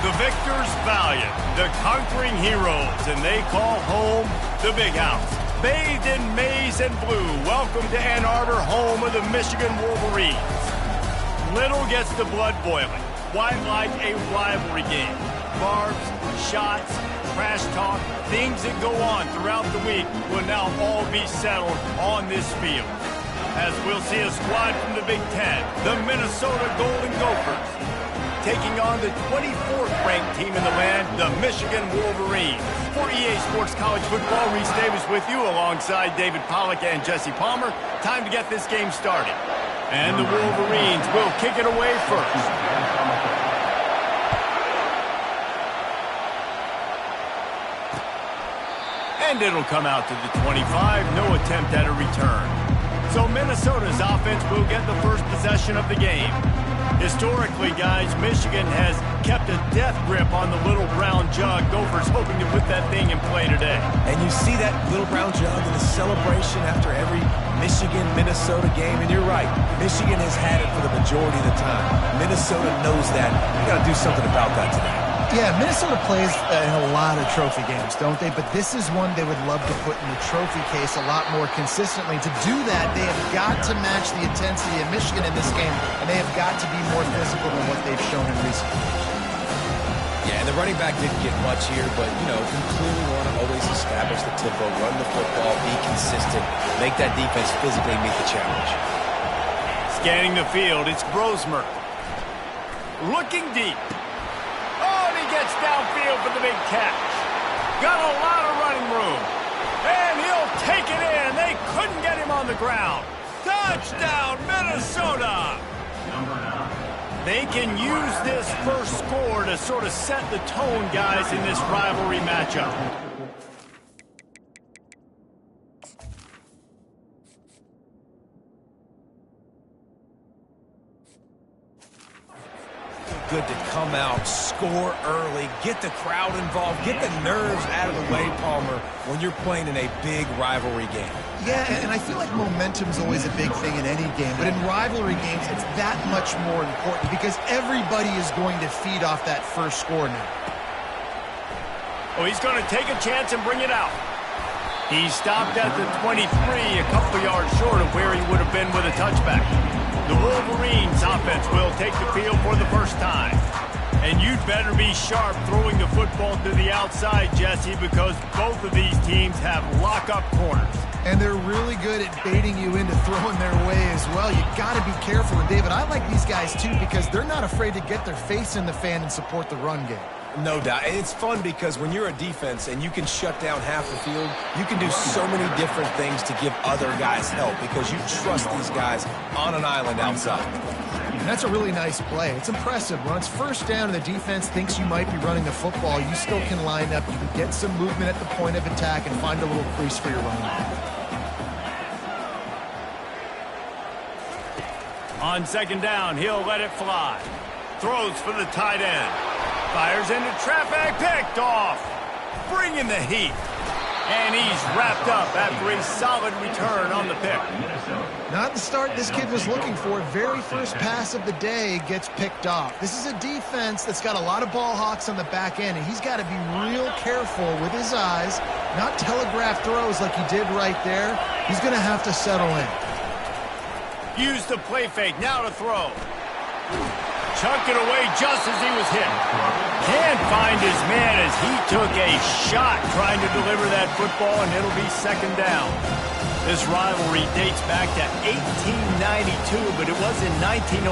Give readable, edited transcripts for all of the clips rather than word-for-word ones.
The victors valiant, the conquering heroes, and they call home the Big House. Bathed in maize and blue, welcome to Ann Arbor, home of the Michigan Wolverines. Little gets the blood boiling. Why like a rivalry game? Barbs, shots, trash talk, things that go on throughout the week will now all be settled on this field. As we'll see a squad from the Big Ten, the Minnesota Golden Gophers, taking on the 24th ranked team in the land, the Michigan Wolverines. For EA Sports College Football, Reese Davis with you alongside David Pollack and Jesse Palmer. Time to get this game started. And the Wolverines will kick it away first. And it'll come out to the 25, no attempt at a return. So Minnesota's offense will get the first possession of the game. Historically, guys, Michigan has kept a death grip on the little brown jug. Gophers hoping to put that thing in play today. And you see that little brown jug in the celebration after every Michigan-Minnesota game. And you're right, Michigan has had it for the majority of the time. Minnesota knows that. We got to do something about that today. Yeah, Minnesota plays in a lot of trophy games, don't they? But this is one they would love to put in the trophy case a lot more consistently. To do that, they have got to match the intensity of Michigan in this game, and they have got to be more physical than what they've shown in recent years. Yeah, and the running back didn't get much here, but, you know, you clearly want to always establish the tempo, run the football, be consistent, make that defense physically meet the challenge. Scanning the field, it's Brosmer. Looking deep. Gets downfield for the big catch. Got a lot of running room. And he'll take it in. They couldn't get him on the ground. Touchdown, Minnesota! They can use this first score to sort of set the tone, guys, in this rivalry matchup. Good to come out, score early, get the crowd involved, get the nerves out of the way, Palmer, when you're playing in a big rivalry game. Yeah, and I feel like momentum's always a big thing in any game, but in rivalry games, it's that much more important because everybody is going to feed off that first score now. Oh, he's going to take a chance and bring it out. He stopped at the 23, a couple yards short of where he would have been with a touchback. The Wolverines offense will take the field for the first time. And you'd better be sharp throwing the football to the outside, Jesse, because both of these teams have lock-up corners. And they're really good at baiting you into throwing their way as well. You got to be careful. And, David, I like these guys, too, because they're not afraid to get their face in the fan and support the run game. No doubt. And it's fun because when you're a defense and you can shut down half the field, you can do so many different things to give other guys help because you trust these guys on an island outside. And that's a really nice play. It's impressive. When it's first down and the defense thinks you might be running the football, you still can line up. You can get some movement at the point of attack and find a little crease for your running back. On second down, he'll let it fly. Throws for the tight end. Fires into traffic, picked off. Bringing the heat. And he's wrapped up after a solid return on the pick. Not the start this kid was looking for. Very first pass of the day gets picked off. This is a defense that's got a lot of ball hawks on the back end, and he's got to be real careful with his eyes, not telegraph throws like he did right there. He's going to have to settle in. Use the play fake, now to throw. Chucked it away just as he was hit. Can't find his man as he took a shot trying to deliver that football, and it'll be second down. This rivalry dates back to 1892, but it was in 1903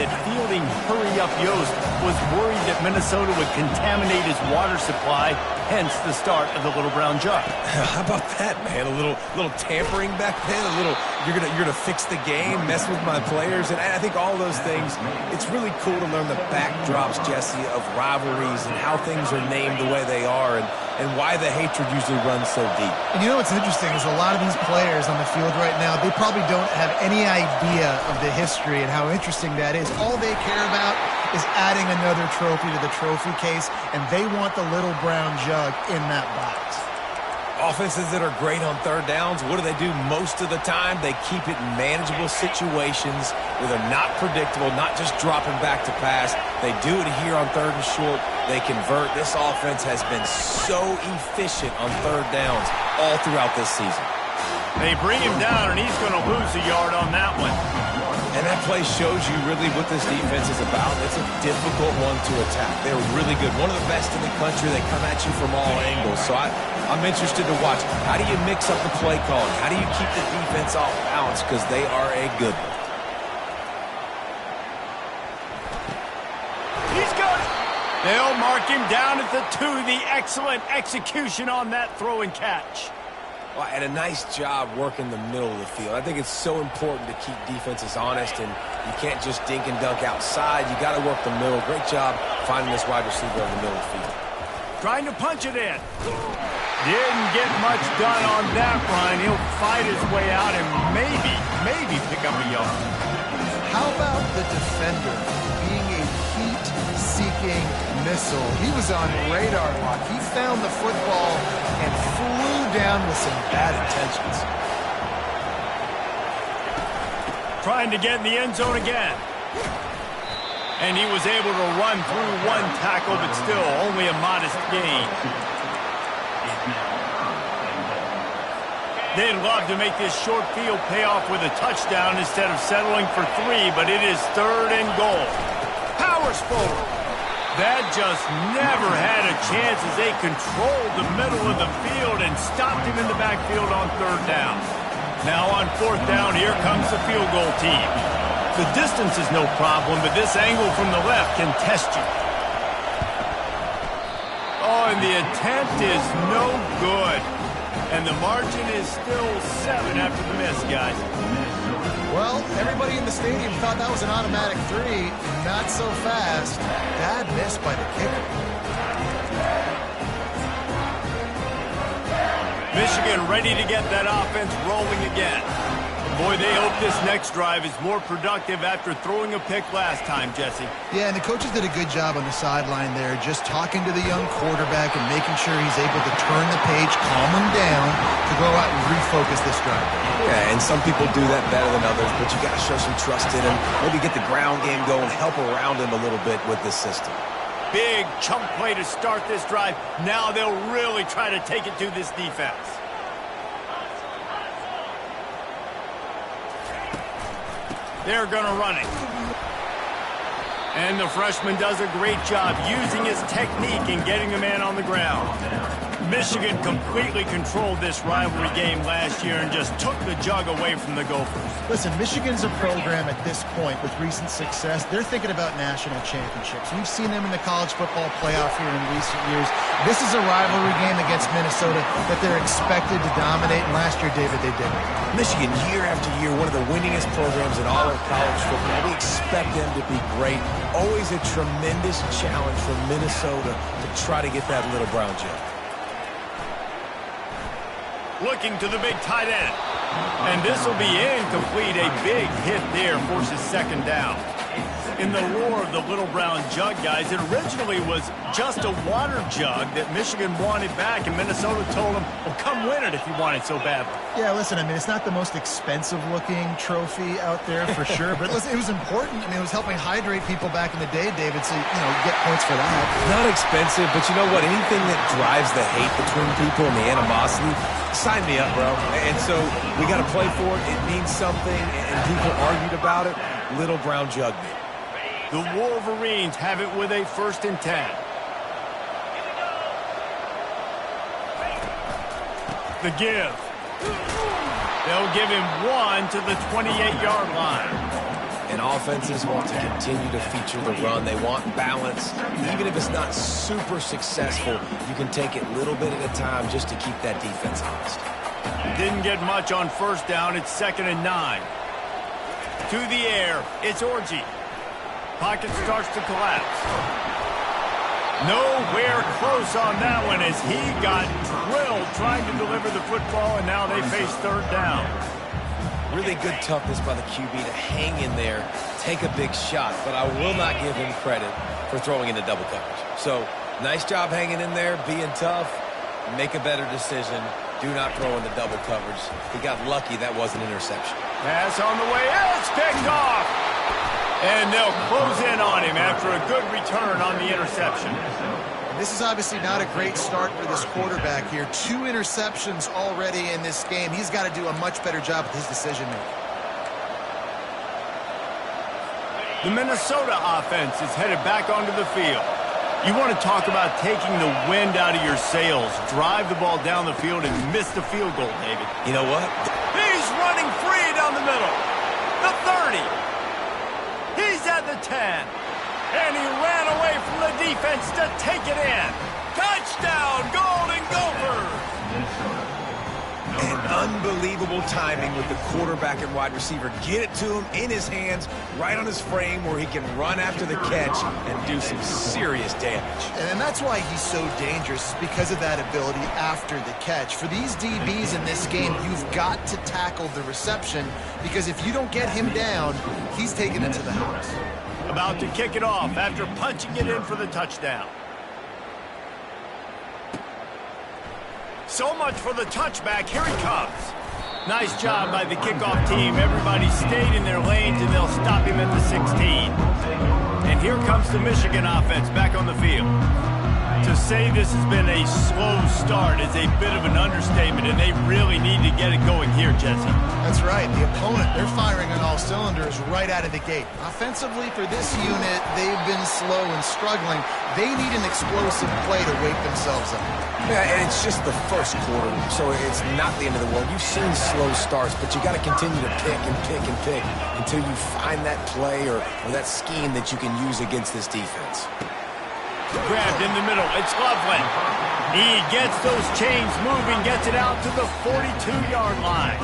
that fielding Hurry-Up Yost was worried that Minnesota would contaminate his water supply, hence the start of the Little Brown Jug. How about that, man? A little tampering back then, a little you're gonna fix the game, mess with my players, and I think all those things. It's really cool to learn the backdrops, Jesse, of rivalries and how things are named the way they are, and why the hatred usually runs so deep. And you know what's interesting is a lot of these players on the field right now, they probably don't have any idea of the history and how interesting that is. All they care about is adding another trophy to the trophy case, and they want the Little Brown Jug in that box. Offenses that are great on third downs, what do? Most of the time, they keep it in manageable situations where they're not predictable, not just dropping back to pass. They do it here on third and short. They convert. This offense has been so efficient on third downs all throughout this season. They bring him down, and he's going to lose a yard on that one. And that play shows you really what this defense is about. It's a difficult one to attack. They're really good. One of the best in the country. They come at you from all angles. So I'm interested to watch. How do you mix up the play calling? How do you keep the defense off balance? Because they are a good one. He's got it. They'll mark him down at the 2. The excellent execution on that throw and catch. Well, and a nice job working the middle of the field. I think it's so important to keep defenses honest, and you can't just dink and dunk outside. You got to work the middle. Great job finding this wide receiver in the middle of the field. Trying to punch it in. Didn't get much done on that run. He'll fight his way out and maybe pick up a yard. How about the defender being a heat-seeking missile? He was on radar lock. He found the football and flew down with some bad intentions. Trying to get in the end zone again. And he was able to run through one tackle, but still only a modest gain. They'd love to make this short field pay off with a touchdown instead of settling for 3, but it is 3rd and goal. Powers forward. That just never had a chance as they controlled the middle of the field and stopped him in the backfield on 3rd down. Now on 4th down, here comes the field goal team. The distance is no problem, but this angle from the left can test you. Oh, and the attempt is no good. And the margin is still 7 after the miss, guys. Well, everybody in the stadium thought that was an automatic 3. Not so fast. Bad miss by the kicker. Michigan ready to get that offense rolling again. Boy, they hope this next drive is more productive after throwing a pick last time, Jesse. Yeah, and the coaches did a good job on the sideline there, just talking to the young quarterback and making sure he's able to turn the page, calm him down, to go out and refocus this drive. Yeah, and some people do that better than others, but you got to show some trust in him. Maybe get the ground game going, help around him a little bit with this system. Big chunk play to start this drive. Now they'll really try to take it to this defense. They're going to run it. And the freshman does a great job using his technique and getting the man on the ground. Michigan completely controlled this rivalry game last year and just took the jug away from the Gophers. Listen, Michigan's a program at this point with recent success. They're thinking about national championships. We've seen them in the college football playoff here in recent years. This is a rivalry game against Minnesota that they're expected to dominate. And last year, David, they did. Michigan, year after year, one of the winningest programs in all of college football. We expect them to be great. Always a tremendous challenge for Minnesota to try to get that little brown jug. Looking to the big tight end. And this will be incomplete. A big hit there forces 2nd down. In the lore of the little brown jug, guys, it originally was just a water jug that Michigan wanted back, and Minnesota told them, well, come win it if you want it so badly. Yeah, listen, I mean, it's not the most expensive-looking trophy out there for sure, but listen, it was important. I mean, it was helping hydrate people back in the day, David, so, you know, get points for that. Not expensive, but you know what? Anything that drives the hate between people and the animosity, sign me up, bro. And so we got to play for it. It means something, and people argued about it. Little brown jug did. The Wolverines have it with a 1st and 10. The give. They'll give him 1 to the 28-yard line. And offenses want to continue to feature the run. They want balance. Even if it's not super successful, you can take it little bit at a time just to keep that defense honest. Didn't get much on 1st down. It's 2nd and 9. To the air. It's Orji. Pocket starts to collapse. Nowhere close on that one as he got drilled trying to deliver the football, and now they face 3rd down. Really good toughness by the QB to hang in there, take a big shot, but I will not give him credit for throwing into double coverage. So, nice job hanging in there, being tough, make a better decision, Do not throw in the double coverage. He got lucky that wasn't an interception. Pass on the way. It's picked off. And they'll close in on him after a good return on the interception. This is obviously not a great start for this quarterback here. 2 interceptions already in this game. He's got to do a much better job with his decision-making. The Minnesota offense is headed back onto the field. You want to talk about taking the wind out of your sails. Drive the ball down the field and miss the field goal, David. You know what? He's running free down the middle. The 30. He's at the 10. And he ran away from the defense to take it in. Touchdown, Golden Gophers! And unbelievable timing with the quarterback and wide receiver. Get it to him in his hands, right on his frame where he can run after the catch and do some serious damage. And that's why he's so dangerous, because of that ability after the catch. For these DBs in this game, you've got to tackle the reception, because if you don't get him down, he's taking it to the house. About to kick it off after punching it in for the touchdown. So much for the touchback. Here he comes. Nice job by the kickoff team. Everybody stayed in their lanes, and they'll stop him at the 16. And here comes the Michigan offense back on the field. To say this has been a slow start is a bit of an understatement, and they really need to get it going here, Jesse. That's right. The opponent, they're firing on all cylinders right out of the gate. Offensively, for this unit, they've been slow and struggling. They need an explosive play to wake themselves up. Yeah, and it's just the first quarter, so it's not the end of the world. You've seen slow starts, but you got to continue to pick and pick and pick until you find that play or that scheme that you can use against this defense. Grabbed in the middle. It's Loveland. He gets those chains moving, gets it out to the 42-yard line.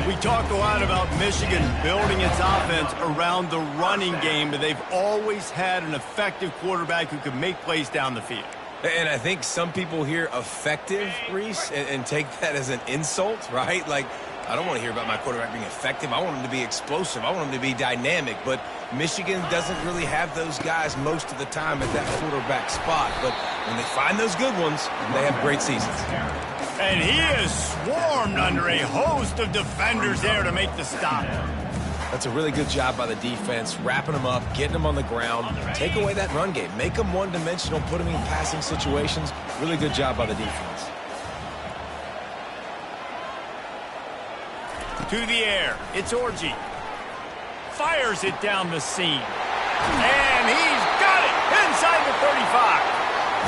We talked a lot about Michigan building its offense around the running game, but they've always had an effective quarterback who can make plays down the field. And I think some people hear effective, Reese, and take that as an insult, right? Like, I don't want to hear about my quarterback being effective. I want him to be explosive. I want him to be dynamic. But Michigan doesn't really have those guys most of the time at that quarterback spot. But when they find those good ones, they have great seasons. And he is swarmed under a host of defenders there to make the stop. That's a really good job by the defense, wrapping them up, getting them on the ground. Take away that run game. Make them one-dimensional, put them in passing situations. Really good job by the defense. To the air, it's Orji. Fires it down the seam. And he's got it inside the 35.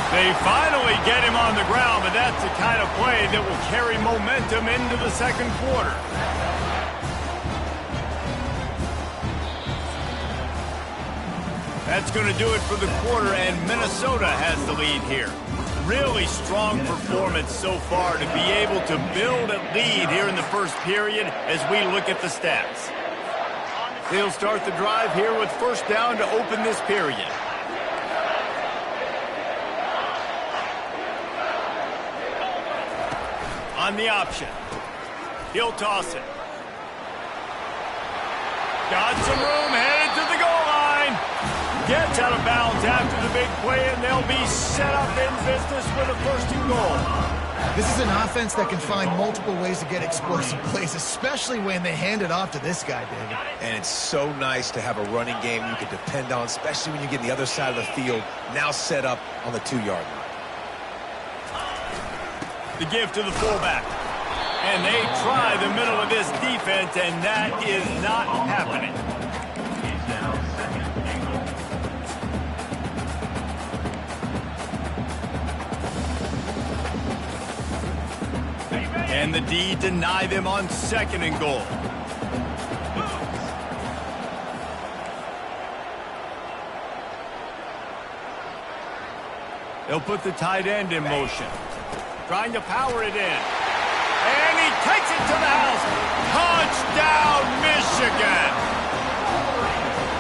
They finally get him on the ground, but that's the kind of play that will carry momentum into the second quarter. That's going to do it for the quarter, and Minnesota has the lead here. Really strong performance so far to be able to build a lead here in the first period as we look at the stats. They'll start the drive here with first down to open this period. On the option. He'll toss it. Got some room, headed to the goal line. Gets out of bounds after the big play, and they'll be set up in business with a first and goal. This is an offense that can find multiple ways to get explosive plays, especially when they hand it off to this guy, David. And it's so nice to have a running game you can depend on, especially when you get the other side of the field, now set up on the 2-yard line. The give to the fullback. And they try the middle of this defense, and that is not happening. And the D deny them on second and goal. They'll put the tight end in motion. Trying to power it in. And he takes it to the house. Touchdown, Michigan!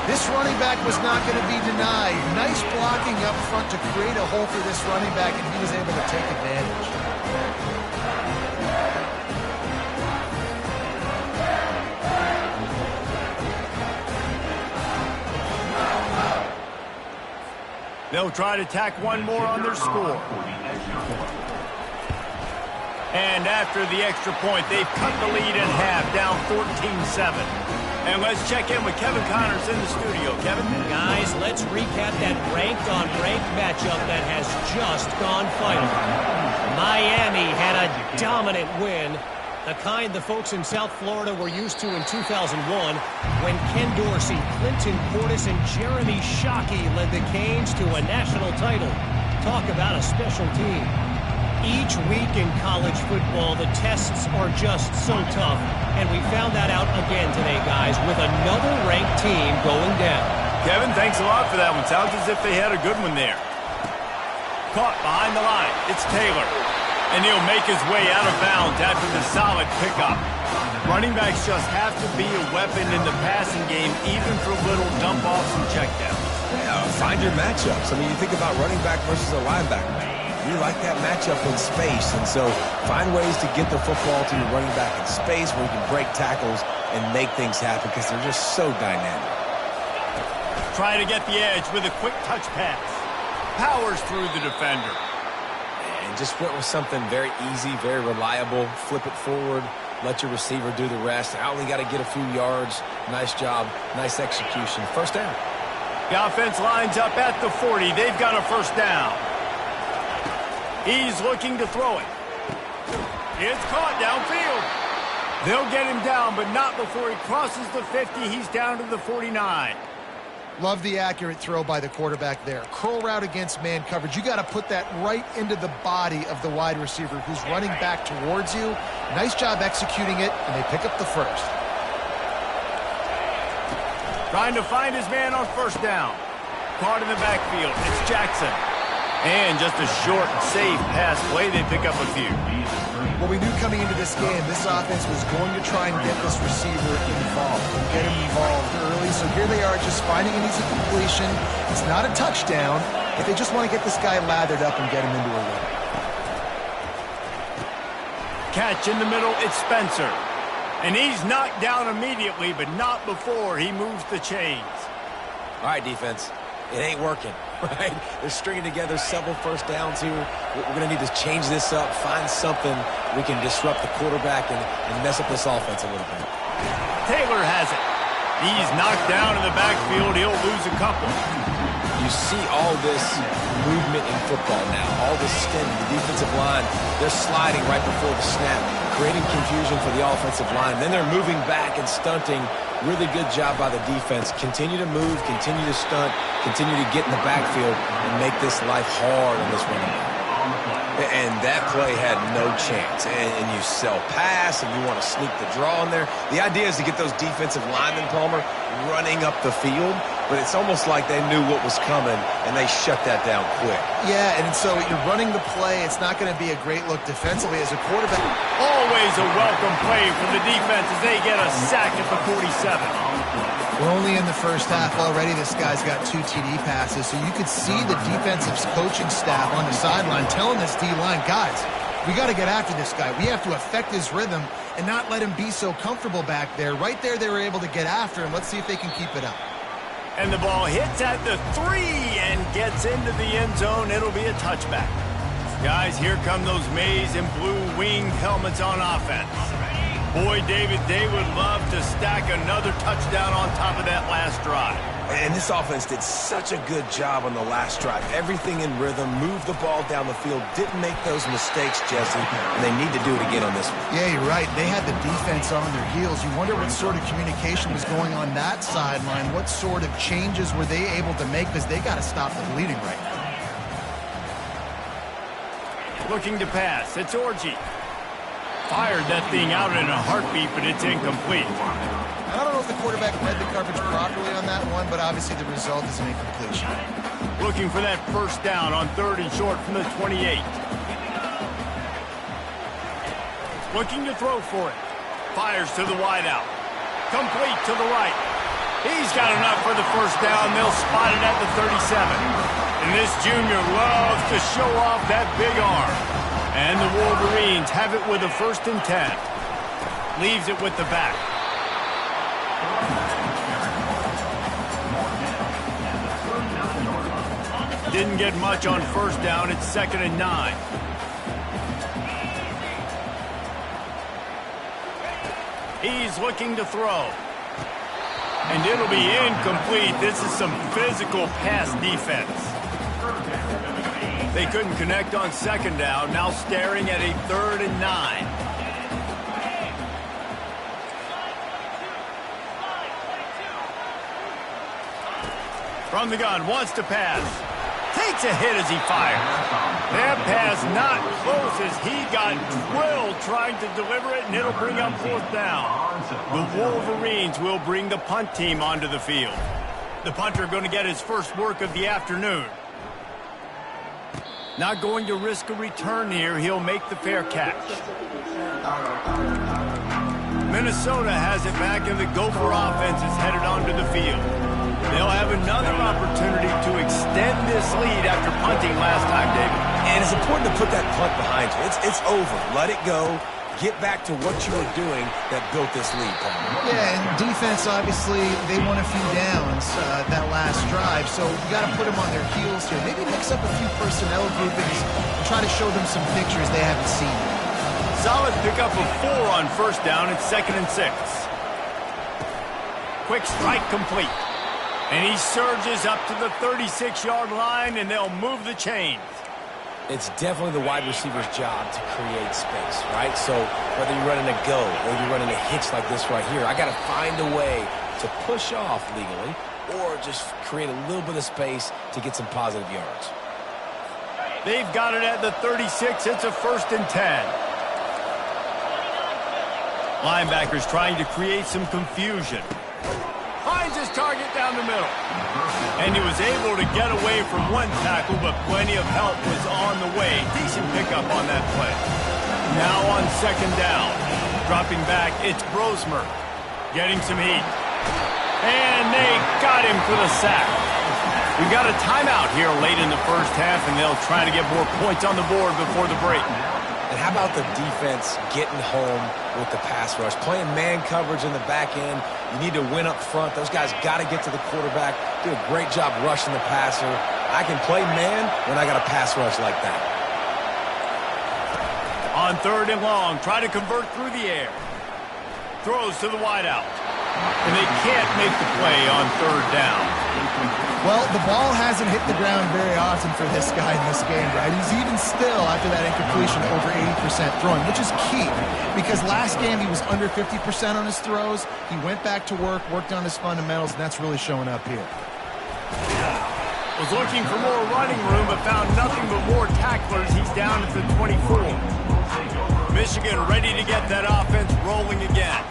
This running back was not going to be denied. Nice blocking up front to create a hole for this running back, and he was able to take advantage. They'll try to tack one more on their score. And after the extra point, they've cut the lead in half, down 14-7. And let's check in with Kevin Connors in the studio. Kevin? Guys, let's recap that ranked-on-ranked matchup that has just gone final. Miami had a dominant win, the kind the folks in South Florida were used to in 2001 when Ken Dorsey, Clinton Portis, and Jeremy Shockey led the Canes to a national title. Talk about a special team. Each week in college football, the tests are just so tough, and we found that out again today, guys, with another ranked team going down. Kevin, thanks a lot for that one. Sounds as if they had a good one there. Caught behind the line. It's Taylor. And he'll make his way out of bounds after the solid pickup. Running backs just have to be a weapon in the passing game, even for little dump-offs and checkdowns. Yeah, find your matchups. I mean, you think about running back versus a linebacker. You like that matchup in space, and so find ways to get the football to your running back in space where you can break tackles and make things happen because they're just so dynamic. Try to get the edge with a quick touch pass. Powers through the defender. And just went with something very easy, very reliable. Flip it forward, let your receiver do the rest. I only got to get a few yards. Nice job, nice execution. First down. The offense lines up at the 40. They've got a first down. He's looking to throw it. It's caught downfield. They'll get him down, but not before he crosses the 50. He's down to the 49. Love the accurate throw by the quarterback there. Curl route against man coverage. You got to put that right into the body of the wide receiver who's running back towards you. Nice job executing it, and they pick up the first. Trying to find his man on first down. Caught in the backfield. It's Jackson. And just a short, safe pass play. They pick up a few. Well, we knew coming into this game, this offense was going to try and get this receiver involved and get him involved early. So here they are just finding an easy completion. It's not a touchdown, but they just want to get this guy lathered up and get him into a run. Catch in the middle. It's Spencer. And he's knocked down immediately, but not before he moves the chains. All right, defense. It ain't working, right? They're stringing together several first downs here. We're going to need to change this up, find something we can disrupt the quarterback and mess up this offense a little bit. Taylor has it. He's knocked down in the backfield. He'll lose a couple. You see all this movement in football now, all this stemming. The defensive line, they're sliding right before the snap, creating confusion for the offensive line. Then they're moving back and stunting. Really good job by the defense. Continue to move, continue to stunt, continue to get in the backfield and make this life hard on this running back. And that play had no chance. And you sell pass, and you want to sneak the draw in there. The idea is to get those defensive linemen, Palmer, running up the field. But it's almost like they knew what was coming, and they shut that down quick. Yeah, and so you're running the play. It's not going to be a great look defensively as a quarterback. Always a welcome play for the defense as they get a sack at the 47. We're only in the first half already. This guy's got 2 TD passes, so you could see the defensive coaching staff on the sideline telling this D-line, guys, we got to get after this guy. We have to affect his rhythm and not let him be so comfortable back there. Right there, they were able to get after him. Let's see if they can keep it up. And the ball hits at the 3 and gets into the end zone. It'll be a touchback. Guys, here come those maize and blue winged helmets on offense. Boy, David, they would love to stack another touchdown on top of that last drive. And this offense did such a good job on the last drive. Everything in rhythm, moved the ball down the field, didn't make those mistakes, Jesse, and they need to do it again on this one. Yeah, you're right. They had the defense on their heels. You wonder what sort of communication was going on that sideline. What sort of changes were they able to make, because they got to stop the bleeding right now. Looking to pass. It's Orji. Fired that thing out in a heartbeat, but it's incomplete. I don't know if the quarterback read the coverage properly on that one, but obviously the result is an incompletion. Looking for that first down on 3rd and short from the 28. Looking to throw for it. Fires to the wideout. Complete to the right. He's got enough for the first down. They'll spot it at the 37. And this junior loves to show off that big arm. And the Wolverines have it with a 1st and 10. Leaves it with the back. Didn't get much on first down. It's 2nd and 9. He's looking to throw. And it'll be incomplete. This is some physical pass defense. They couldn't connect on second down. Now staring at a 3rd and 9. From the gun, wants to pass. Takes a hit as he fires. That pass not close as he got drilled trying to deliver it, and it'll bring up 4th down. The Wolverines will bring the punt team onto the field. The punter going to get his first work of the afternoon. Not going to risk a return here. He'll make the fair catch. Minnesota has it back, and the Gopher offense is headed onto the field. They'll have another opportunity to extend this lead after punting last time, David. And it's important to put that punt behind you. It's over. Let it go. Get back to what you were doing that built this lead, Paul. Yeah, and defense, obviously, they won a few downs that last drive, so you got to put them on their heels here. Maybe mix up a few personnel groupings and try to show them some pictures they haven't seen. Solid pickup of 4 on 1st down. It's 2nd and 6. Quick strike complete. And he surges up to the 36-yard line, and they'll move the chains. It's definitely the wide receiver's job to create space, right? So whether you're running a go, whether you're running a hitch like this right here, I got to find a way to push off legally or just create a little bit of space to get some positive yards. They've got it at the 36. It's a 1st and 10. Linebackers trying to create some confusion. Finds his target down the middle. And he was able to get away from one tackle, but plenty of help was on the way. Decent pickup on that play. Now on 2nd down. Dropping back, it's Brosmer. Getting some heat. And they got him for the sack. We got a timeout here late in the 1st half, and they'll try to get more points on the board before the break. And how about the defense getting home with the pass rush? Playing man coverage in the back end. You need to win up front. Those guys got to get to the quarterback. Do a great job rushing the passer. I can play man when I got a pass rush like that. On 3rd and long, try to convert through the air. Throws to the wideout. And they can't make the play on 3rd down. Well, the ball hasn't hit the ground very often for this guy in this game, right? He's even still, after that incompletion, over 80% throwing, which is key. Because last game, he was under 50% on his throws. He went back to work, worked on his fundamentals, and that's really showing up here. Was looking for more running room, but found nothing but more tacklers. He's down at the 24. Michigan ready to get that offense rolling again.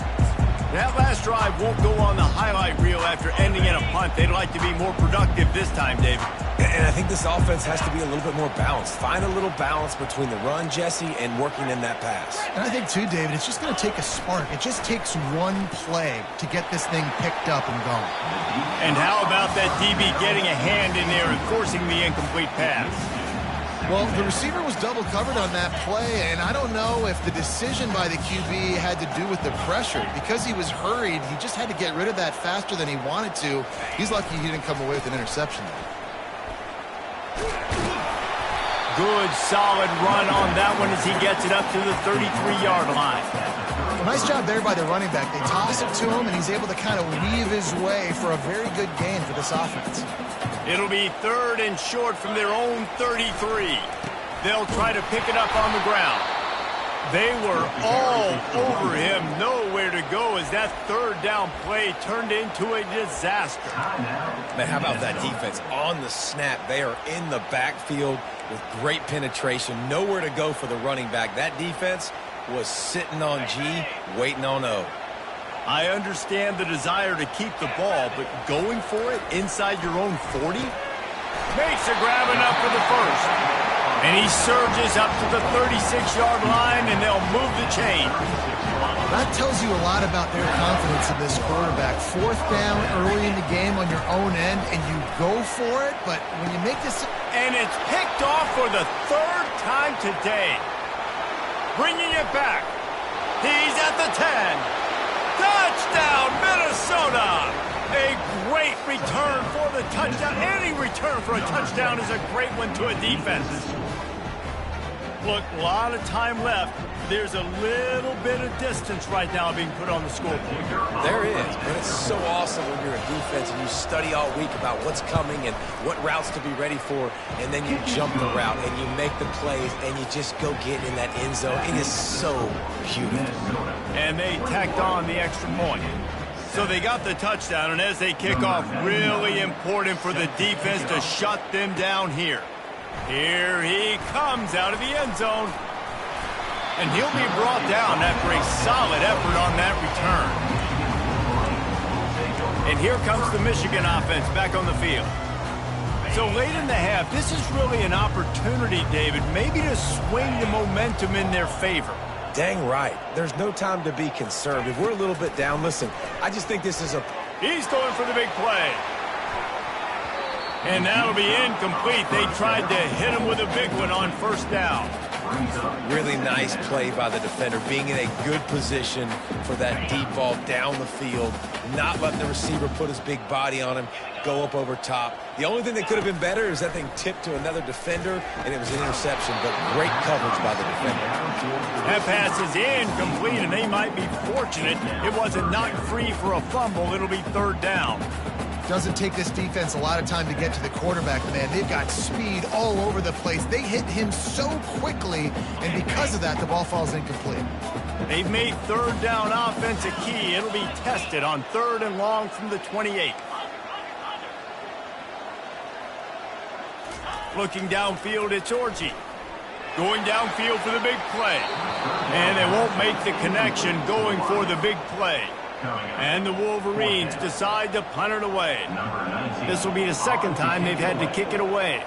That last drive won't go on the highlight reel after ending in a punt. They'd like to be more productive this time, David. And I think this offense has to be a little bit more balanced. Find a little balance between the run, Jesse, and working in that pass. And I think, too, David, it's just going to take a spark. It just takes one play to get this thing picked up and going. And how about that DB getting a hand in there and forcing the incomplete pass? Well, the receiver was double covered on that play, and I don't know if the decision by the QB had to do with the pressure. Because he was hurried, he just had to get rid of that faster than he wanted to. He's lucky he didn't come away with an interception there. Good, solid run on that one as he gets it up to the 33-yard line. Well, nice job there by the running back. They toss it to him, and he's able to kind of weave his way for a very good gain for this offense. It'll be 3rd and short from their own 33. They'll try to pick it up on the ground. They were all over him, nowhere to go as that 3rd down play turned into a disaster. Man, how about that defense on the snap? They are in the backfield with great penetration, nowhere to go for the running back. That defense was sitting on G, waiting on O. I understand the desire to keep the ball, but going for it inside your own 40? Makes a grab enough for the first. And he surges up to the 36-yard line, and they'll move the chain. That tells you a lot about their confidence in this quarterback. 4th down early in the game on your own end, and you go for it, but when you make this... And it's picked off for the 3rd time today. Bringing it back. He's at the 10. Touchdown, Minnesota! A great return for the touchdown. Any return for a touchdown is a great one to a defense. Look, a lot of time left. There's a little bit of distance right now being put on the scoreboard. There is, but it's so awesome when you're a defense and you study all week about what's coming and what routes to be ready for, and then you jump the route and you make the plays and you just go get in that end zone. It is so beautiful. And they tacked on the extra point. So they got the touchdown, and as they kick off, really important for the defense to shut them down here. Here he comes out of the end zone. And he'll be brought down after a solid effort on that return. And here comes the Michigan offense back on the field. So late in the half, this is really an opportunity, David, maybe to swing the momentum in their favor. Dang right. There's no time to be conservative. We're a little bit down. Listen, I just think this is a... He's going for the big play. And that'll be incomplete. They tried to hit him with a big one on first down. Really nice play by the defender, being in a good position for that deep ball down the field, not letting the receiver put his big body on him, go up over top. The only thing that could have been better is that thing tipped to another defender, and it was an interception, but great coverage by the defender. That pass is incomplete, and they might be fortunate it wasn't knocked free for a fumble. It'll be third down. Doesn't take this defense a lot of time to get to the quarterback, man. They've got speed all over the place. They hit him so quickly, and because of that, the ball falls incomplete. They've made third down offense a key. It'll be tested on 3rd and long from the 28. Looking downfield, it's Orji. Going downfield for the big play. And they won't make the connection going for the big play. And the Wolverines decide to punt it away. This will be the second time they've had to kick it away.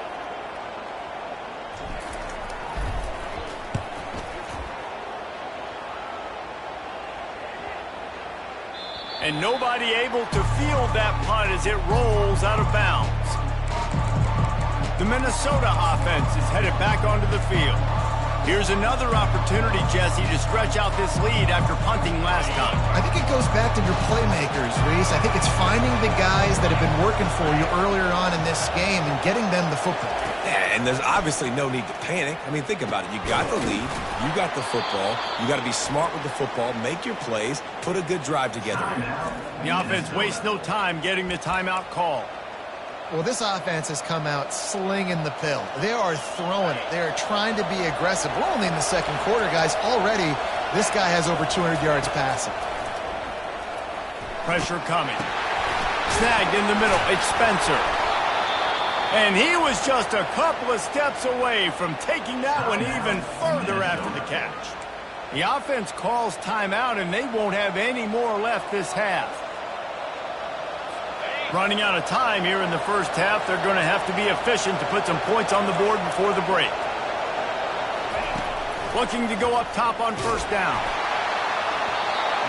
And nobody able to field that punt as it rolls out of bounds. The Minnesota offense is headed back onto the field. Here's another opportunity, Jesse, to stretch out this lead after punting last time. I think it goes back to your playmakers, Reese. I think it's finding the guys that have been working for you earlier on in this game and getting them the football. Yeah, and there's obviously no need to panic. I mean, think about it. You got the lead. You got the football. You got to be smart with the football, make your plays, put a good drive together. The offense wastes no time getting the timeout call. Well, this offense has come out slinging the pill. They are throwing it. They are trying to be aggressive. We're only in the second quarter, guys. Already, this guy has over 200 yards passing. Pressure coming. Snagged in the middle. It's Spencer. And he was just a couple of steps away from taking that one even further after the catch. The offense calls timeout, and they won't have any more left this half. Running out of time here in the first half. They're going to have to be efficient to put some points on the board before the break. Looking to go up top on first down.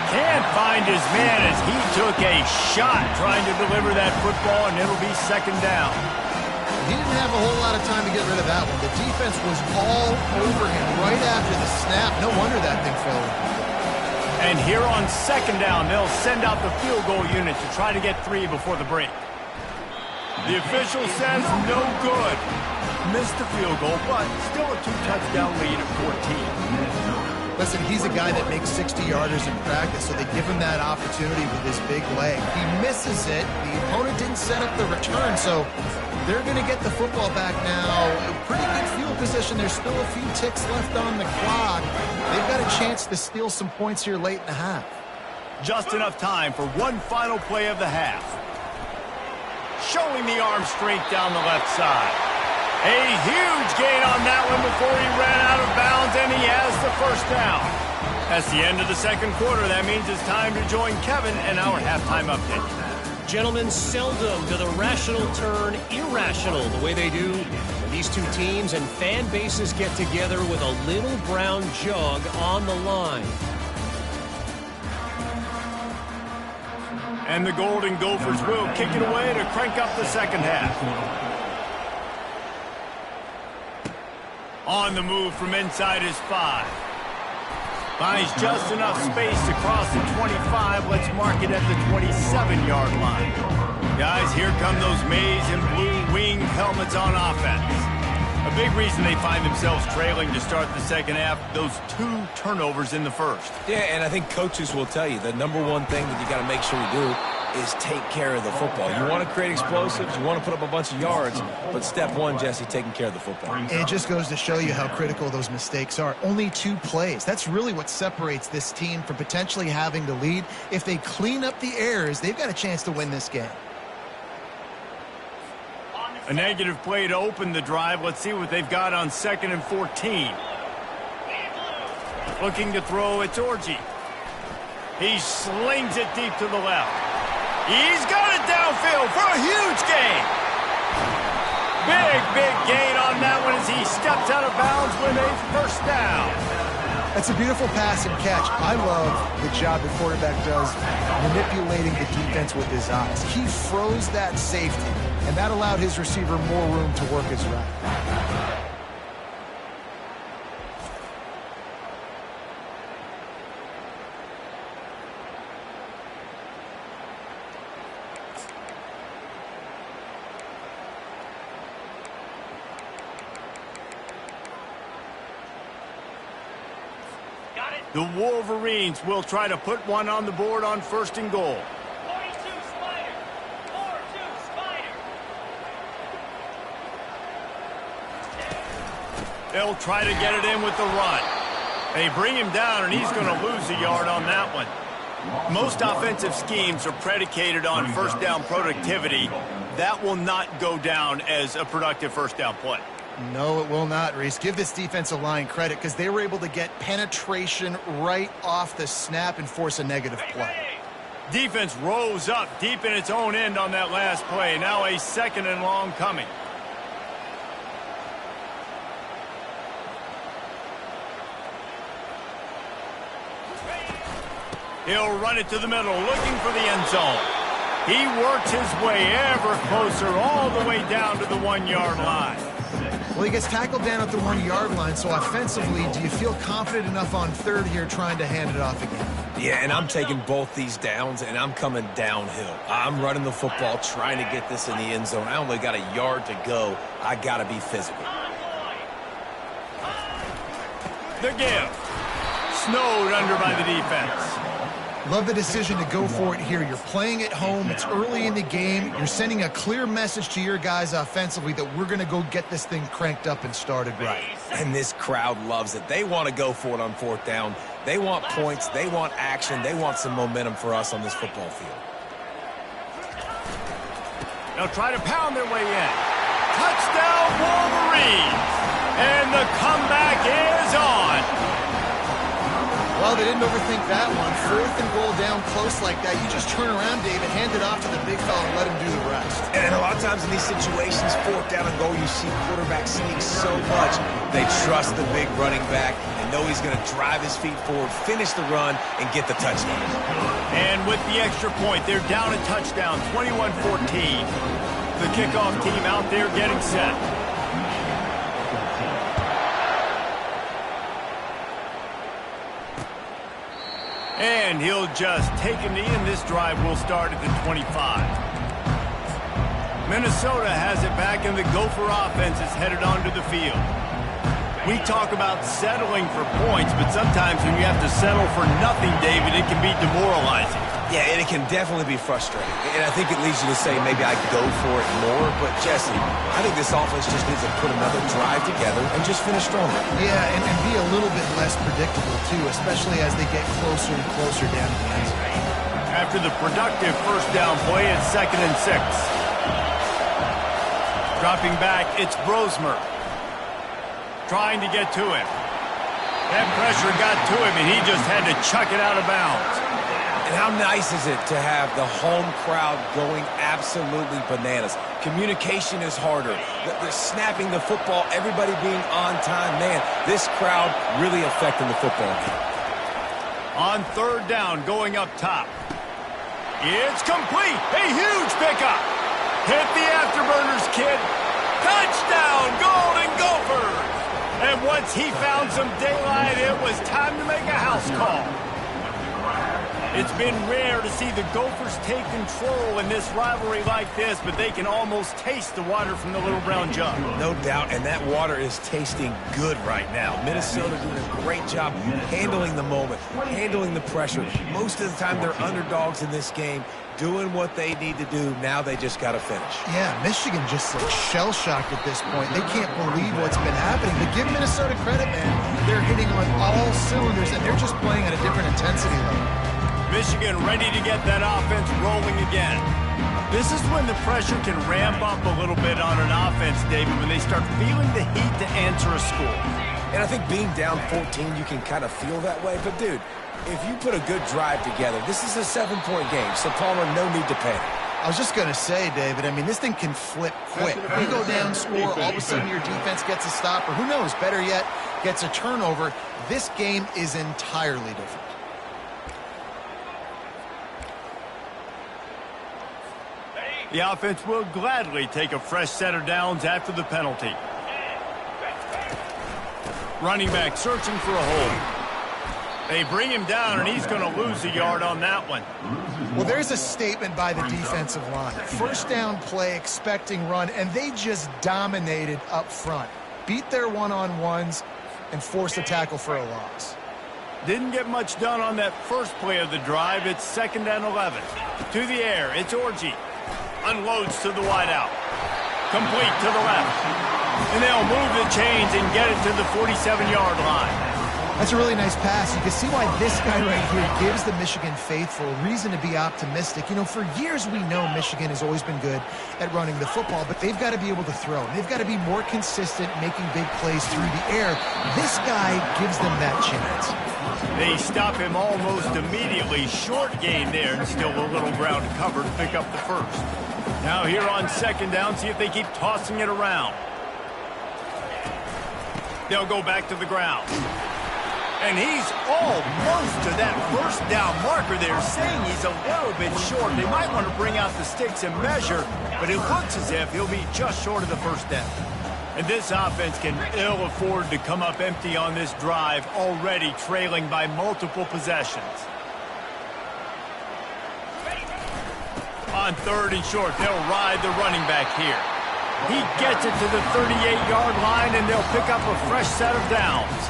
Can't find his man as he took a shot trying to deliver that football, and it'll be second down. He didn't have a whole lot of time to get rid of that one. The defense was all over him right after the snap. No wonder that thing fell. And here on second down, they'll send out the field goal unit to try to get 3 before the break. The official says no good. Missed the field goal, but still a 2-touchdown lead of 14. Listen, he's a guy that makes 60-yarders in practice, so they give him that opportunity with his big leg. He misses it. The opponent didn't set up the return, so they're going to get the football back now. A pretty good field position. There's still a few ticks left on the clock. They've got a chance to steal some points here late in the half. Just enough time for one final play of the half. Showing the arm strength down the left side. A huge gain on that one before he ran out of bounds, and he has the first down. That's the end of the second quarter. That means it's time to join Kevin and our halftime update. Gentlemen, seldom do the rational turn irrational the way they do when these two teams and fan bases get together with a little brown jug on the line. And the Golden Gophers will kick it away to crank up the second half. On the move from inside his 5. Finds just enough space to cross the 25. Let's mark it at the 27-yard line. Guys, here come those maize and blue wing helmets on offense. A big reason they find themselves trailing to start the second half, those 2 turnovers in the first. Yeah, and I think coaches will tell you the number one thing that you got to make sure you do is take care of the football. You want to create explosives, you want to put up a bunch of yards, but step one, Jesse, taking care of the football. And it just goes to show you how critical those mistakes are. Only 2 plays. That's really what separates this team from potentially having the lead. If they clean up the errors, they've got a chance to win this game. A negative play to open the drive. Let's see what they've got on 2nd and 14. Looking to throw, it's Orji. He slings it deep to the left. He's got it downfield for a huge gain. Big gain on that one as he steps out of bounds with a first down. That's a beautiful pass and catch. I love the job the quarterback does manipulating the defense with his eyes. He froze that safety, and that allowed his receiver more room to work his route. The Wolverines will try to put one on the board on 1st and goal. 42 Spider. 4-2 Spider. They'll try to get it in with the run. They bring him down, and he's going to lose a yard on that one. Most offensive schemes are predicated on first down productivity. That will not go down as a productive first down play. No, it will not, Reese. Give this defensive line credit because they were able to get penetration right off the snap and force a negative play. Defense rose up deep in its own end on that last play. Now a 2nd and long coming. He'll run it to the middle, looking for the end zone. He works his way ever closer all the way down to the 1-yard line. Well, he gets tackled down at the 1-yard line, so offensively, do you feel confident enough on 3rd here trying to hand it off again? Yeah, and I'm taking both these downs, and I'm coming downhill. I'm running the football, trying to get this in the end zone. I only got a yard to go. I got to be physical. The give. Snowed under by the defense. Love the decision to go for it here. You're playing at home. It's early in the game. You're sending a clear message to your guys offensively that we're going to go get this thing cranked up and started right. And this crowd loves it. They want to go for it on 4th down. They want points. They want action. They want some momentum for us on this football field. They'll try to pound their way in. Touchdown, Wolverines! And the comeback is on. Well, they didn't overthink that one. 4th and goal down close like that. You just turn around, David, hand it off to the big fella and let him do the rest. And a lot of times in these situations, 4th down and goal, you see quarterbacks sneak so much. They trust the big running back and know he's going to drive his feet forward, finish the run, and get the touchdown. And with the extra point, they're down a touchdown, 21-14. The kickoff team out there getting set. And he'll just take a knee, and this drive will start at the 25. Minnesota has it back, and the Gopher offense is headed onto the field. We talk about settling for points, but sometimes when you have to settle for nothing, David, it can be demoralizing. Yeah, and it can definitely be frustrating. And I think it leads you to say maybe I go for it more. But, Jesse, I think this offense just needs to put another drive together and just finish stronger. Yeah, and be a little bit less predictable, too, especially as they get closer and closer down to the end zone. After the productive first down play, it's 2nd and 6. Dropping back, it's Brosmer. Trying to get to him. That pressure got to him, and he just had to chuck it out of bounds. And how nice is it to have the home crowd going absolutely bananas? Communication is harder. They're snapping the football, everybody being on time. Man, this crowd really affecting the football game. On 3rd down, going up top. It's complete. A huge pickup. Hit the afterburners, kid. Touchdown, Golden Gophers. And once he found some daylight, it was time to make a house call. It's been rare to see the Gophers take control in this rivalry like this, but they can almost taste the water from the little brown jug. No doubt, and that water is tasting good right now. Minnesota doing a great job handling the moment, handling the pressure. Most of the time they're underdogs in this game, doing what they need to do. Now they just got to finish. Yeah, Michigan just looks shell-shocked at this point. They can't believe what's been happening. But give Minnesota credit, man. They're hitting on all cylinders, and they're just playing at a different intensity level. Michigan ready to get that offense rolling again. This is when the pressure can ramp up a little bit on an offense, David, when they start feeling the heat to answer a score. And I think being down 14, you can kind of feel that way. But, dude, if you put a good drive together, this is a 7-point game, so Palmer, no need to panic. I was just going to say, David, I mean, this thing can flip quick. You go down, score, all of a sudden your defense gets a stop, or who knows, better yet, gets a turnover. This game is entirely different. The offense will gladly take a fresh set of downs after the penalty. Running back searching for a hole. They bring him down, and he's going to lose a yard on that one. Well, there's a statement by the defensive line. First down play, expecting run, and they just dominated up front. Beat their one-on-ones and forced a tackle for a loss. Didn't get much done on that first play of the drive. It's 2nd and 11. To the air, it's Orji. Unloads to the wideout. Complete to the left. And they'll move the chains and get it to the 47-yard line. That's a really nice pass. You can see why this guy right here gives the Michigan faithful reason to be optimistic. You know, for years we know Michigan has always been good at running the football, but they've got to be able to throw. They've got to be more consistent making big plays through the air. This guy gives them that chance. They stop him almost immediately. Short gain there, and still a little ground to cover to pick up the first. Now here on 2nd down, see if they keep tossing it around. They'll go back to the ground. And he's almost to that first down marker there, saying he's a little bit short. They might want to bring out the sticks and measure, but it looks as if he'll be just short of the first down. And this offense can ill afford to come up empty on this drive, already trailing by multiple possessions. On 3rd and short, they'll ride the running back here. He gets it to the 38-yard line, and they'll pick up a fresh set of downs.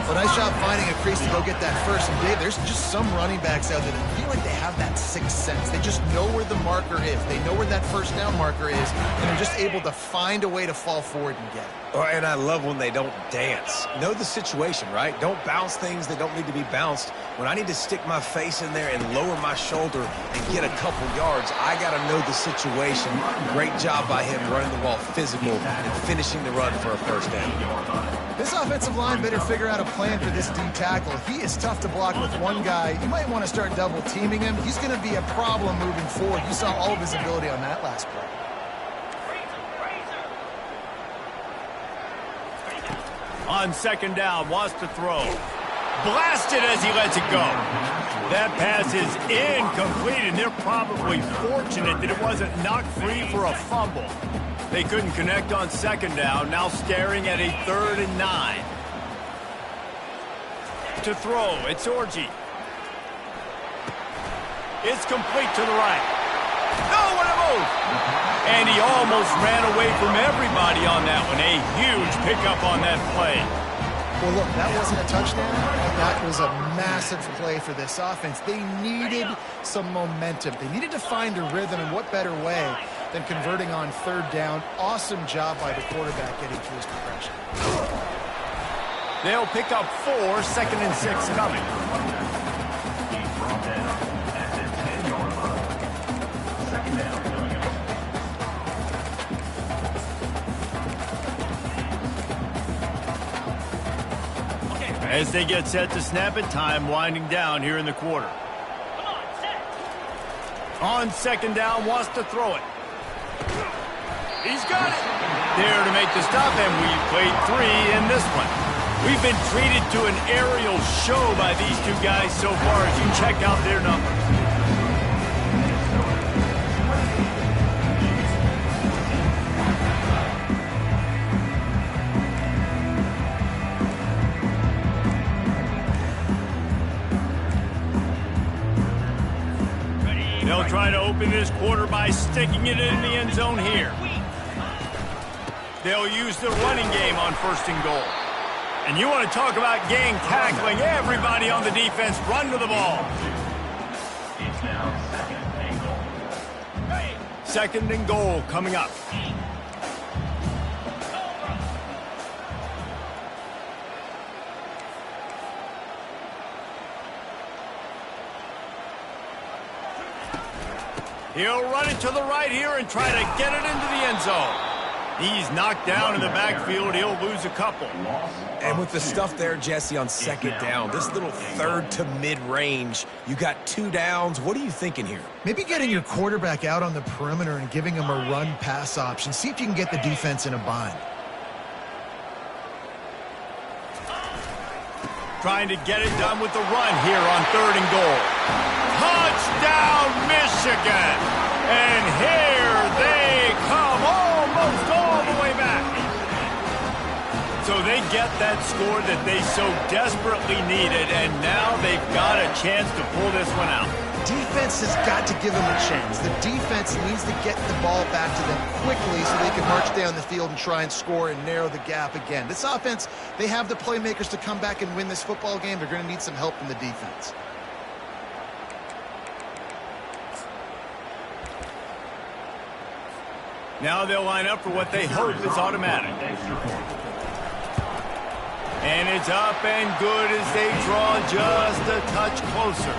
Well, nice job finding a crease to go get that first. And Dave, there's just some running backs out there that feel like they have that sixth sense. They just know where the marker is. They know where that first down marker is, and they're just able to find a way to fall forward and get it. Oh, and I love when they don't dance. Know the situation, right? Don't bounce things that don't need to be bounced. When I need to stick my face in there and lower my shoulder and get a couple yards, I got to know the situation. Great job by him running the ball physical and finishing the run for a first down. This offensive line better figure out a plan for this D tackle. He is tough to block with one guy. You might want to start double teaming him. He's going to be a problem moving forward. You saw all of his ability on that last play. On 2nd down, wants to throw. Blasted as he lets it go. That pass is incomplete, and they're probably fortunate that it wasn't knocked free for a fumble. They couldn't connect on 2nd down, now staring at a 3rd and 9. To throw, it's Orji. It's complete to the right. No, what a move! And he almost ran away from everybody on that one. A huge pickup on that play. Well, look, that wasn't a touchdown, but that was a massive play for this offense. They needed some momentum. They needed to find a rhythm, and what better way than converting on 3rd down. Awesome job by the quarterback getting through his progression. They'll pick up 4, 2nd and 6 coming. As they get set to snap it, time winding down here in the quarter. On 2nd down, wants to throw it. He's got it. There to make the stop, and we've played 3 in this one. We've been treated to an aerial show by these two guys so far as you check out their numbers. They'll try to open this quarter by sticking it in the end zone here. They'll use the running game on 1st and goal. And you want to talk about gang tackling. Everybody on the defense run to the ball. Second and goal coming up. He'll run it to the right here and try to get it into the end zone. He's knocked down in the backfield. He'll lose a couple. And with the stuff there, Jesse, on 2nd down, this little 3rd to mid-range, you got 2 downs. What are you thinking here? Maybe getting your quarterback out on the perimeter and giving him a run-pass option. See if you can get the defense in a bind. Trying to get it done with the run here on 3rd and goal. Touchdown, Michigan! And here they come, almost all the way back. So they get that score that they so desperately needed, and now they've got a chance to pull this one out. Defense has got to give them a chance. The defense needs to get the ball back to them quickly so they can march down the field and try and score and narrow the gap again. This offense, they have the playmakers to come back and win this football game. They're going to need some help from the defense. Now they'll line up for what they hope is automatic. And it's up and good as they draw just a touch closer.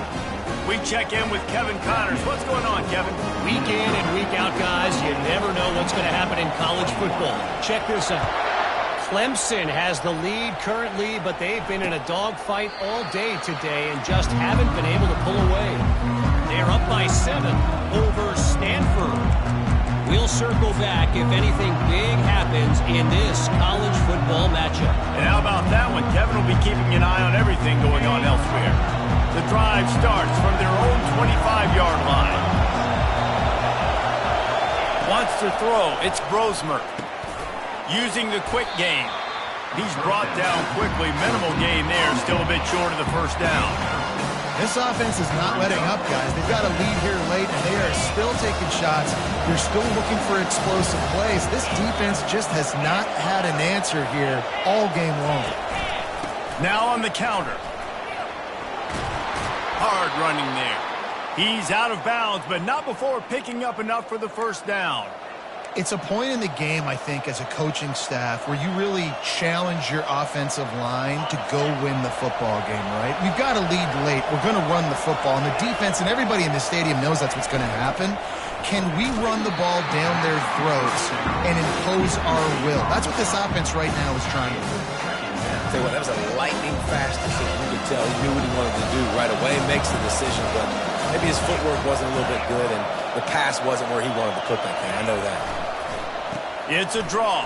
We check in with Kevin Connors. What's going on, Kevin? Week in and week out, guys, you never know what's going to happen in college football. Check this out. Clemson has the lead currently, but they've been in a dogfight all day today and just haven't been able to pull away. They're up by 7 over Stanford. We'll circle back if anything big happens in this college football matchup. And how about that one? Kevin will be keeping an eye on everything going on elsewhere. The drive starts from their own 25-yard line. Wants to throw. It's Brosmer. Using the quick game. He's brought down quickly. Minimal gain there. Still a bit short of the 1st down. This offense is not letting up, guys. They've got a lead here late, and they are still taking shots. They're still looking for explosive plays. This defense just has not had an answer here all game long. Now on the counter. Hard running there. He's out of bounds, but not before picking up enough for the 1st down. It's a point in the game, I think, as a coaching staff where you really challenge your offensive line to go win the football game, right? We've got to lead late. We're going to run the football, and the defense and everybody in the stadium knows that's what's going to happen. Can we run the ball down their throats and impose our will? That's what this offense right now is trying to do. Tell you what, that was a lightning-fast decision. You could tell he knew what he wanted to do right away, makes the decision, but maybe his footwork wasn't a little bit good, and the pass wasn't where he wanted to put that thing. I know that. It's a draw.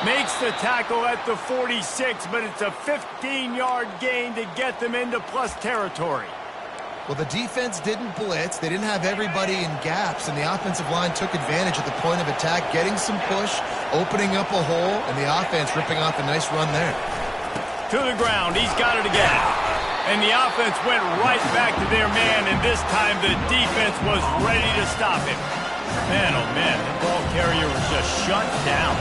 Makes the tackle at the 46, but it's a 15-yard gain to get them into plus territory. Well, the defense didn't blitz. They didn't have everybody in gaps, and the offensive line took advantage at the point of attack, getting some push, opening up a hole, and the offense ripping off a nice run there. To the ground. He's got it again. And the offense went right back to their man, and this time the defense was ready to stop him. Man, oh man, the ball carrier was just shut down.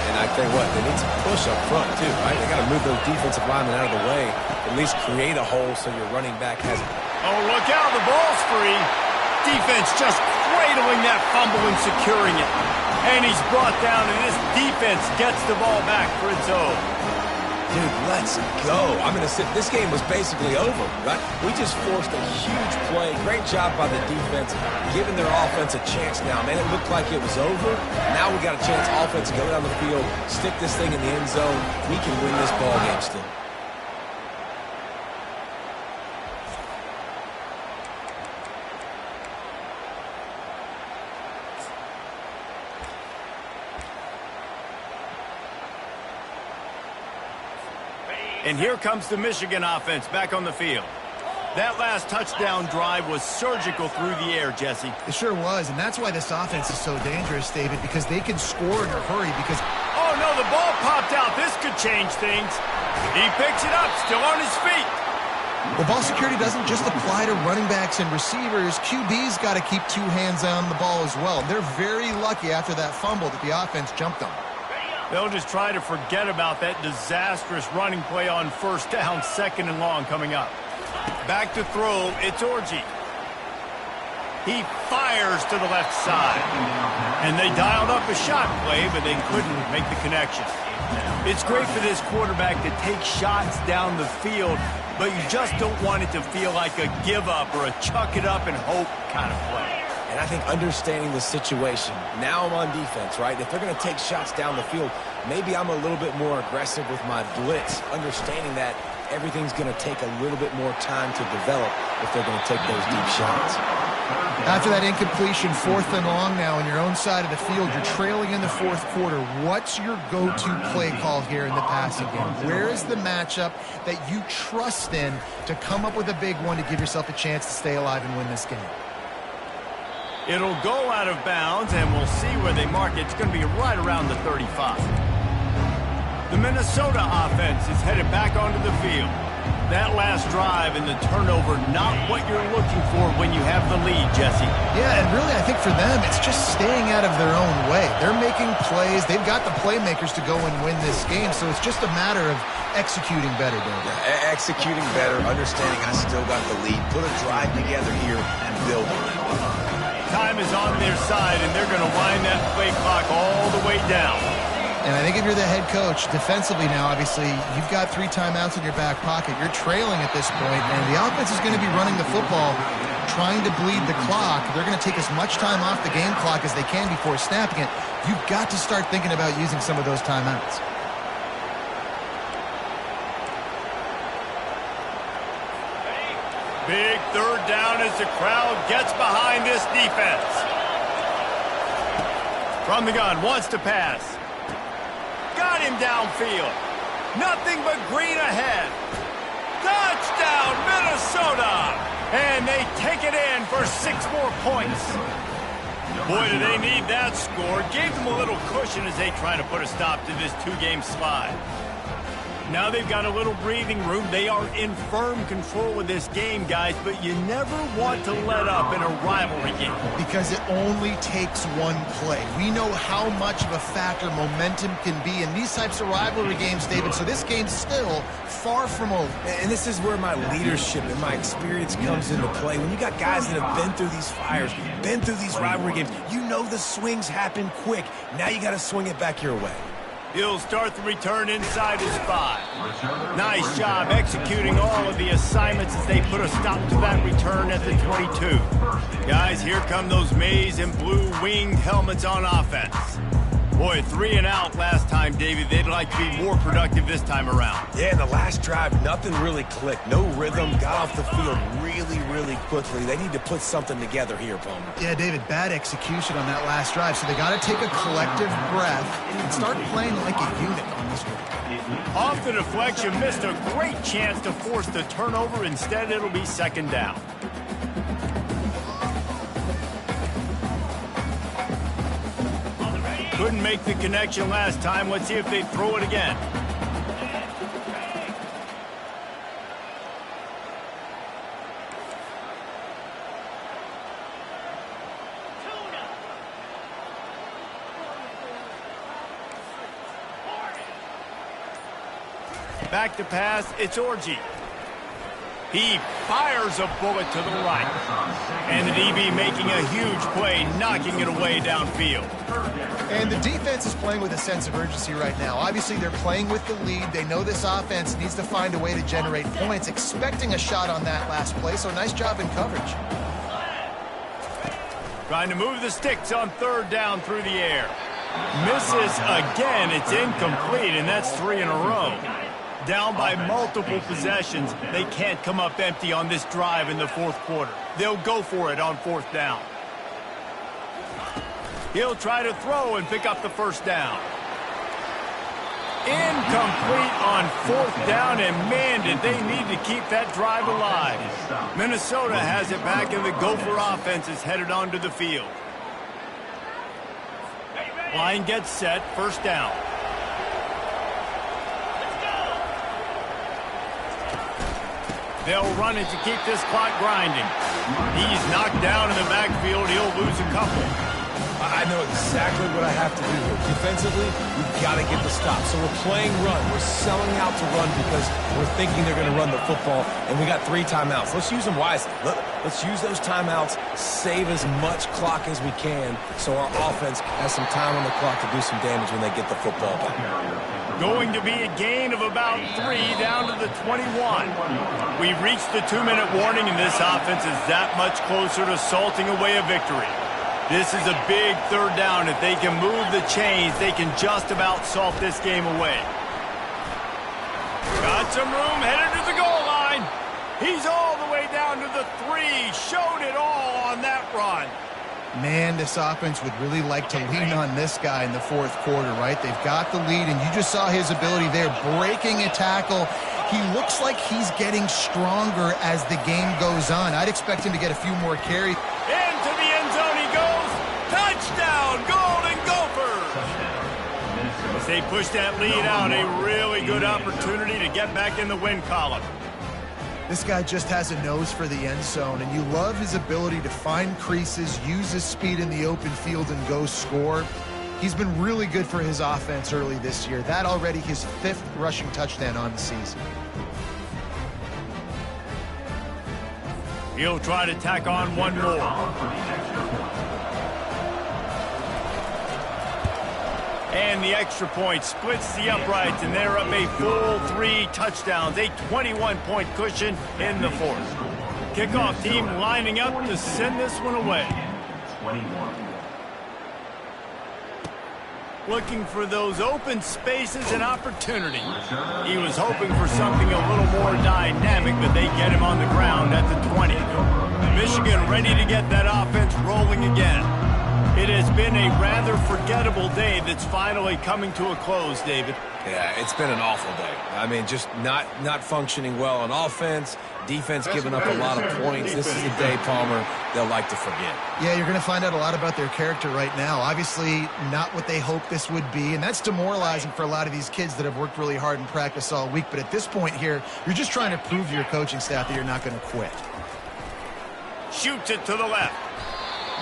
And I tell you what, they need some push up front too, right? They got to move those defensive linemen out of the way, at least create a hole so your running back has it. Oh, look out, the ball's free. Defense just cradling that fumble and securing it. And he's brought down, and this defense gets the ball back for its own. Dude, let's go. I'm going to sit. This game was basically over, right? We just forced a huge play. Great job by the defense, giving their offense a chance now. Man, it looked like it was over. Now we got a chance, offense, to go down the field, stick this thing in the end zone. We can win this ball game still. And here comes the Michigan offense back on the field. That last touchdown drive was surgical through the air, Jesse. It sure was, and that's why this offense is so dangerous, David, because they can score in a hurry because... Oh, no, the ball popped out. This could change things. He picks it up, still on his feet. Well, ball security doesn't just apply to running backs and receivers. QB's got to keep two hands on the ball as well. They're very lucky after that fumble that the offense jumped on. They'll just try to forget about that disastrous running play on first down, 2nd and long coming up. Back to throw, it's Orji. He fires to the left side. And they dialed up a shot play, but they couldn't make the connection. It's great for this quarterback to take shots down the field, but you just don't want it to feel like a give-up or a chuck-it-up-and-hope kind of play. And I think understanding the situation, now I'm on defense, right? If they're going to take shots down the field, maybe I'm a little bit more aggressive with my blitz, understanding that everything's going to take a little bit more time to develop if they're going to take those deep shots. After that incompletion, 4th and long now on your own side of the field, you're trailing in the 4th quarter. What's your go-to play call here in the passing game? Where is the matchup that you trust in to come up with a big one to give yourself a chance to stay alive and win this game? It'll go out of bounds, and we'll see where they mark it. It's going to be right around the 35. The Minnesota offense is headed back onto the field. That last drive and the turnover, not what you're looking for when you have the lead, Jesse. Yeah, and really I think for them, it's just staying out of their own way. They're making plays. They've got the playmakers to go and win this game, so it's just a matter of executing better, David. Yeah, executing better, understanding I still got the lead. Put a drive together here and build on it. Time is on their side, and they're going to wind that play clock all the way down. And I think if you're the head coach, defensively now, obviously, you've got 3 timeouts in your back pocket. You're trailing at this point, and the offense is going to be running the football, trying to bleed the clock. They're going to take as much time off the game clock as they can before snapping it. You've got to start thinking about using some of those timeouts. Big 3rd down as the crowd gets behind this defense. From the gun, wants to pass. Got him downfield. Nothing but green ahead. Touchdown, Minnesota! And they take it in for 6 more points. Boy, do they need that score. Gave them a little cushion as they try to put a stop to this 2-game slide. Now they've got a little breathing room. They are in firm control of this game, guys, but you never want to let up in a rivalry game. Because it only takes one play. We know how much of a factor momentum can be in these types of rivalry games, David, so this game's still far from over. And this is where my leadership and my experience comes into play. When you got guys that have been through these fires, been through these rivalry games, you know the swings happen quick. Now you got to swing it back your way. He'll start the return inside his 5. Nice job executing all of the assignments as they put a stop to that return at the 22. Guys, here come those maize and blue winged helmets on offense. Boy, 3 and out last time, David. They'd like to be more productive this time around. Yeah, in the last drive, nothing really clicked. No rhythm, got off the field really quickly. They need to put something together here, Palmer. Yeah, David, bad execution on that last drive, so they got to take a collective breath and start playing like a unit on this one. Off the deflection, missed a great chance to force the turnover. Instead, it'll be 2nd down. Couldn't make the connection last time. Let's see if they throw it again. Back to pass, it's Orji. He fires a bullet to the right. And the DB making a huge play, knocking it away downfield. And the defense is playing with a sense of urgency right now. Obviously, they're playing with the lead. They know this offense needs to find a way to generate points, expecting a shot on that last play, so nice job in coverage. Trying to move the sticks on 3rd down through the air. Misses again. It's incomplete, and that's 3 in a row. Down by multiple possessions. They can't come up empty on this drive in the 4th quarter. They'll go for it on 4th down. He'll try to throw and pick up the 1st down. Incomplete on 4th down, and man, did they need to keep that drive alive. Minnesota has it back, and the Gopher offense is headed onto the field. Line gets set, 1st down. They'll run it to keep this clock grinding. He's knocked down in the backfield. He'll lose a couple. I know exactly what I have to do here. Defensively, we've got to get the stop. So we're playing run. We're selling out to run because we're thinking they're going to run the football, and we got 3 timeouts. Let's use them wisely. Let's use those timeouts, save as much clock as we can so our offense has some time on the clock to do some damage when they get the football back. Going to be a gain of about 3 down to the 21. We've reached the 2-minute warning, and this offense is that much closer to salting away a victory. This is a big 3rd down. If they can move the chains, they can just about salt this game away. Got some room, headed to the goal line. He's all the way down to the 3. Showed it all on that run. Man, this offense would really like to lean on this guy in the 4th quarter, right? They've got the lead, and you just saw his ability there, breaking a tackle. He looks like he's getting stronger as the game goes on. I'd expect him to get a few more carries. Into the end zone he goes. Touchdown, Golden Gophers! As they push that lead out, a really good opportunity to get back in the win column. This guy just has a nose for the end zone, and you love his ability to find creases, use his speed in the open field, and go score. He's been really good for his offense early this year. That already his 5th rushing touchdown on the season. He'll try to tack on one more. And the extra point splits the uprights, and they're up a full 3 touchdowns, a 21-point cushion in the 4th. Kickoff team lining up to send this one away. Looking for those open spaces and opportunities. He was hoping for something a little more dynamic, but they get him on the ground at the 20. Michigan ready to get that offense rolling again. It has been a rather forgettable day that's finally coming to a close, David. Yeah, it's been an awful day. I mean, just not functioning well on offense, defense giving up a lot of points. This is the day, Palmer, they'll like to forget. Yeah, you're going to find out a lot about their character right now. Obviously, not what they hoped this would be, and that's demoralizing for a lot of these kids that have worked really hard in practice all week. But at this point here, you're just trying to prove to your coaching staff that you're not going to quit. Shoots it to the left.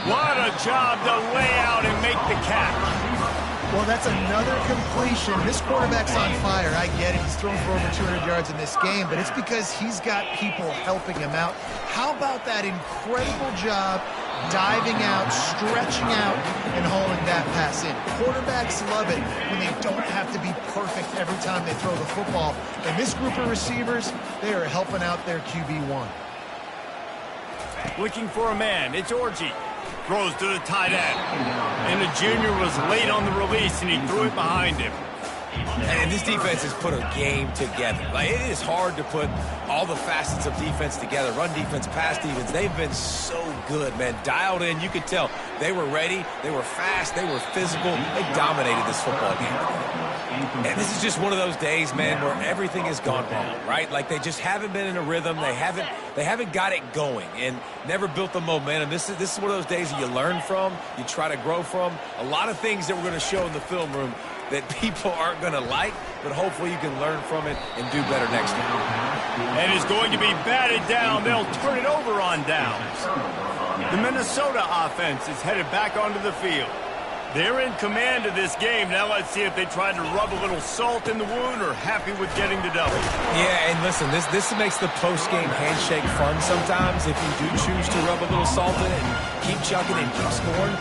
What a job to lay out and make the catch. Well, that's another completion. This quarterback's on fire. I get it. He's thrown for over 200 yards in this game, but it's because he's got people helping him out. How about that incredible job diving out, stretching out, and hauling that pass in? Quarterbacks love it when they don't have to be perfect every time they throw the football. And this group of receivers, they are helping out their QB1. Looking for a man. It's Orji. Throws to the tight end. And the junior was late on the release, and he threw it behind him. And this defense has put a game together. Like, it is hard to put all the facets of defense together. Run defense, pass defense. They've been so good, man. Dialed in. You could tell they were ready. They were fast. They were physical. They dominated this football game. And this is just one of those days, man, where everything has gone wrong, right? Like, they just haven't been in a rhythm. They haven't got it going and never built the momentum. This is one of those days that you learn from, you try to grow from. A lot of things that we're going to show in the film room that people aren't going to like, but hopefully you can learn from it and do better next time. And it's going to be batted down. They'll turn it over on downs. The Minnesota offense is headed back onto the field. They're in command of this game. Now let's see if they try to rub a little salt in the wound or happy with getting the double. Yeah, and listen, this makes the post-game handshake fun sometimes if you do choose to rub a little salt in it and keep chucking and keep scoring.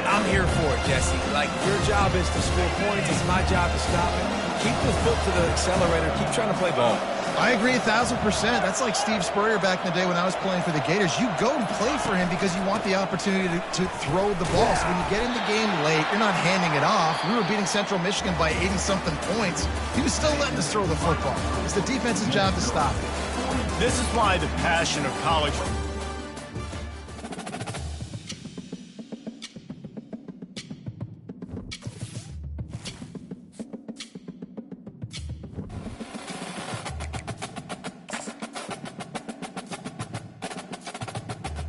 I'm here for it, Jesse. Like, your job is to score points. It's my job to stop it. Keep the foot to the accelerator. Keep trying to play ball. I agree 1,000%. That's like Steve Spurrier back in the day when I was playing for the Gators. You go and play for him because you want the opportunity to throw the ball. So when you get in the game late, you're not handing it off. We were beating Central Michigan by 80-something points. He was still letting us throw the football. It's the defense's job to stop it. This is why the passion of college